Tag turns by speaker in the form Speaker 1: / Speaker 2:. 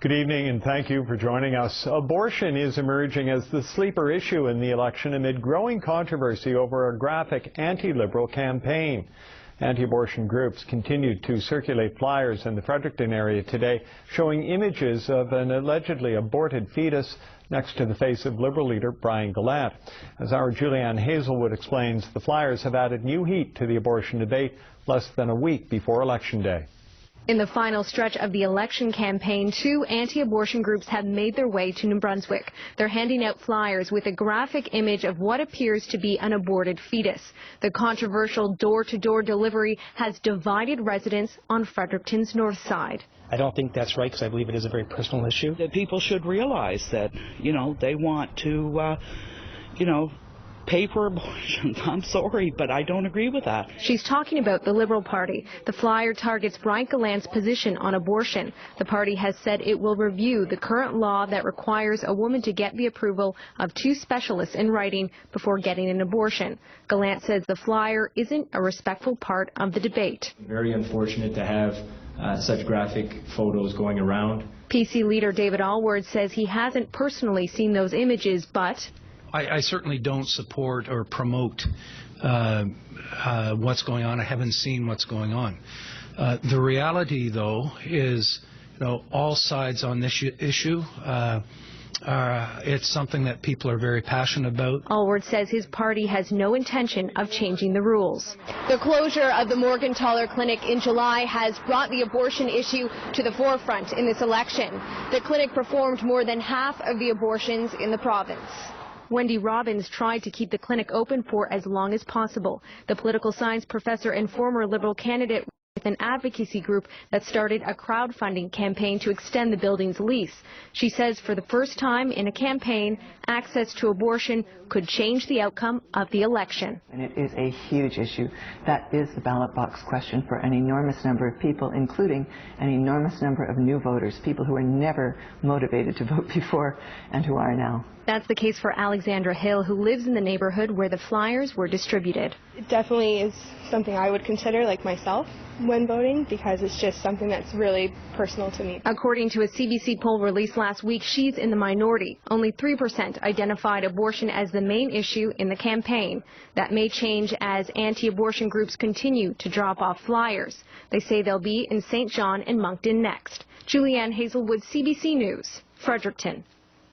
Speaker 1: Good evening and thank you for joining us. Abortion is emerging as the sleeper issue in the election amid growing controversy over a graphic anti-liberal campaign. Anti-abortion groups continued to circulate flyers in the Fredericton area today showing images of an allegedly aborted fetus next to the face of Liberal leader Brian Gallant. As our Julianne Hazelwood explains, the flyers have added new heat to the abortion debate less than a week before Election Day.
Speaker 2: In the final stretch of the election campaign, two anti-abortion groups have made their way to New Brunswick. They're handing out flyers with a graphic image of what appears to be an aborted fetus. The controversial door-to-door delivery has divided residents on Fredericton's north side.
Speaker 3: I don't think that's right because I believe it is a very personal issue.
Speaker 4: That people should realize that, they want to, pay for abortions. I'm sorry, but I don't agree with that.
Speaker 2: She's talking about the Liberal Party. The flyer targets Brian Gallant's position on abortion. The party has said it will review the current law that requires a woman to get the approval of two specialists in writing before getting an abortion. Gallant says the flyer isn't a respectful part of the debate.
Speaker 5: Very unfortunate to have such graphic photos going around.
Speaker 2: PC leader David Allward says he hasn't personally seen those images, but
Speaker 6: I certainly don't support or promote what's going on. I haven't seen what's going on. The reality, though, is, all sides on this issue. It's something that people are very passionate about.
Speaker 2: Allward says his party has no intention of changing the rules. The closure of the Morgentaler Clinic in July has brought the abortion issue to the forefront in this election. The clinic performed more than half of the abortions in the province. Wendy Robbins tried to keep the clinic open for as long as possible. The political science professor and former Liberal candidate with an advocacy group that started a crowdfunding campaign to extend the building's lease. She says for the first time in a campaign, access to abortion could change the outcome of the election.
Speaker 7: And it is a huge issue. That is the ballot box question for an enormous number of people, including an enormous number of new voters, people who were never motivated to vote before and who are now.
Speaker 2: That's the case for Alexandra Hill, who lives in the neighborhood where the flyers were distributed.
Speaker 8: It definitely is something I would consider, like myself, when voting, because it's just something that's really personal to me.
Speaker 2: According to a CBC poll released last week, she's in the minority. Only 3% identified abortion as the main issue in the campaign. That may change as anti-abortion groups continue to drop off flyers. They say they'll be in St. John and Moncton next. Julianne Hazelwood, CBC News, Fredericton.